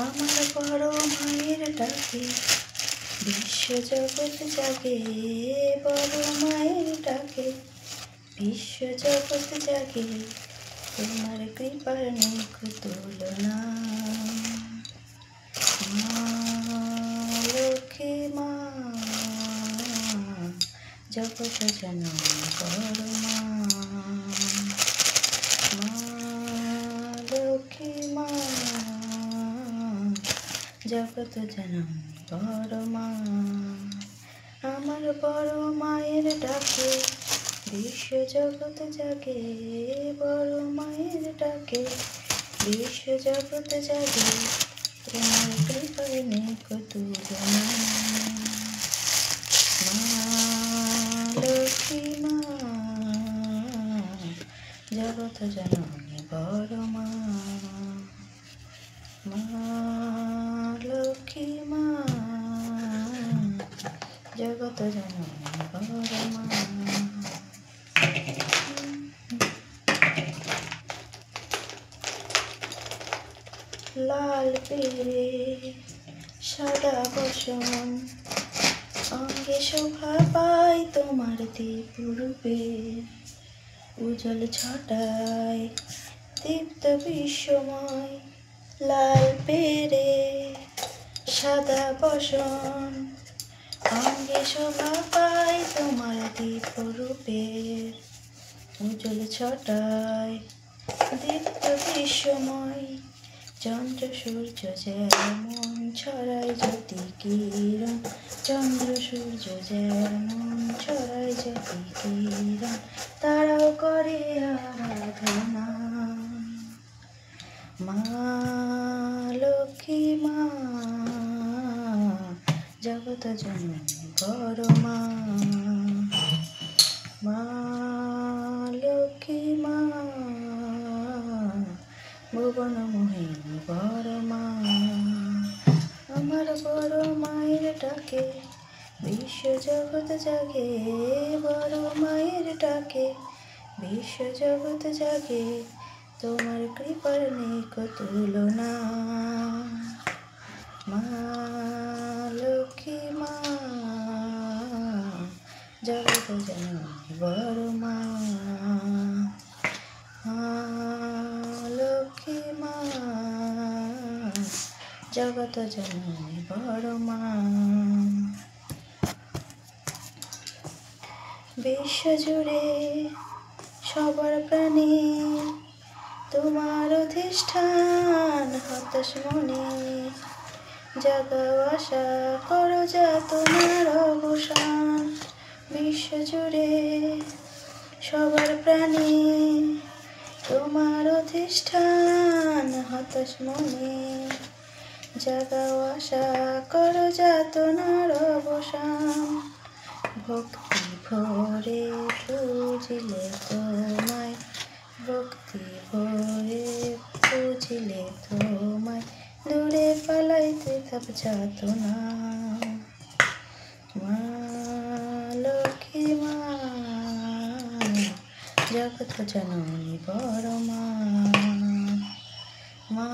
আমার বড় মায়ের ডাকে বিশ্ব জগৎ জাগে, বড় মায়ের ডাকে বিশ্ব জগৎ জাগে। তোমার কৃপার মুখ তুলনা, মা লক্ষ্মী মা জগৎ জননী বড় মা, মা লক্ষ্মী মা জগৎ জননী বড় মা। আমার বড় মায়ের ডাকে বিশ্ব জগৎ জাগে, বড় মায়ের ডাকে বিশ্ব জগৎ জাগে। তোমার কৃপার নেক তুলনা, মা লক্ষ্মী মা জগৎ জননী বড় মা, মা লক্ষ্মী মা জগৎ জননী বড় মা। লাল পেরে সাদা বসন, অঙ্গে শোভা পাই তোমার দীপ রূপে। উজ্জ্বল ছটায় দীপ্ত বিশ্বময়, লাল পেরে সাদা বসন, অঙ্গে শোভা পাই তোমার দীপ রূপে। উজ্জ্বল ছটায় দীপ্ত বিশ্বময়, চন্দ্র সূর্য যেমন ছড়ায় জ্যোতি কিরণ, চন্দ্র সূর্য যেমন ছড়ায় জ্যোতি কিরণ, তারাও করে আরাধনা। মা লক্ষ্মী মা জগৎ জননী বড় মা, মা লক্ষ্মী মা ভুবন মোহিনী বড় মা। আমার বড় মায়ের ডাকে বিশ্ব জগৎ জাগে, বড় মায়ের ডাকে বিশ্ব জগৎ জাগে। তোমার কৃপার নেক তুলনা, মা লক্ষ্মী মা জগৎ জননী বড় মা, মা লক্ষ্মী মা জগৎ জননী বড় মা। বিশ্ব জুড়ে সবার প্রাণে তোমার অধিষ্ঠান, হতাশ মনে জাগাও আশা করো যা তোমার অবসান। বিশ্ব জুড়ে সবার প্রাণে তোমার অধিষ্ঠান, হতাশ মনে জাগাও আশা করো যা তোমার অবসান। ভক্তি ভরে পুজিলে তোমায়, ভক্তি ভরে পুজিলে তোমায়, দূরে পালাইতে থাক যাতনা। মা লক্ষ্মী মা জগৎ জননী বড় মা, মা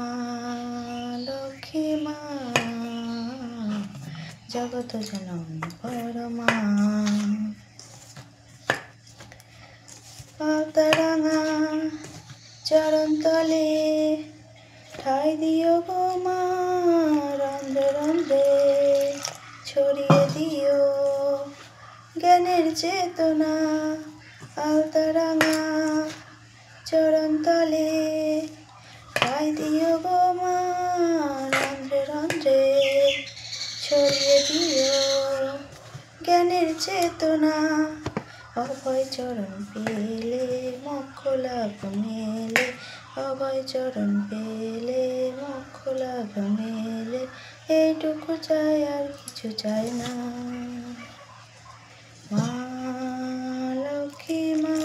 লক্ষ্মী মা জগৎ জননী বড় মা। পাতারাঙা চরণ তলে ঠাই দিও গো মা, রন্ধ্রে রন্ধ্রে ছড়িয়ে দিও জ্ঞানের চেতনা। পাতারাঙা চরণ তলে ঠাই দিও গো মা, রন্ধ্রে রন্ধ্রে ছড়িয়ে দিও জ্ঞানের চেতনা। অভয় চরণ পেলে মোক্ষ লাভ মেলে, অভয় চরণ পেলে মোক্ষ লাভ মেলে। এইটুকু চাই আর কিছু চাই না, মা লক্ষ্মী মা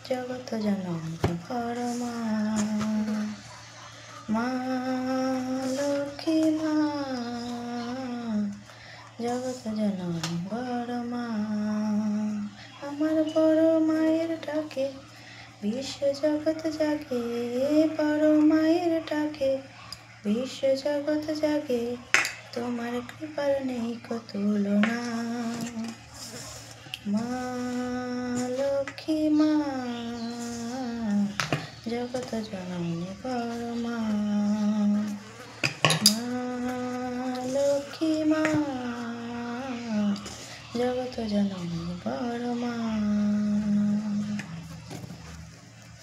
জগৎ জননী বড় মা, মা লক্ষ্মী মা জগৎ জননী বড় মা। আমার বড় মায়ের ডাকে বিশ্ব জগৎ জাগে, বড় মায়ের ডাকে জগৎ জাগে, তোমার কৃপার নেই কো তুলনা। মা লক্ষ্মী মা, জগৎ জননী বড় মা। মা লক্ষ্মী মা, জগৎ জননী বড় মা।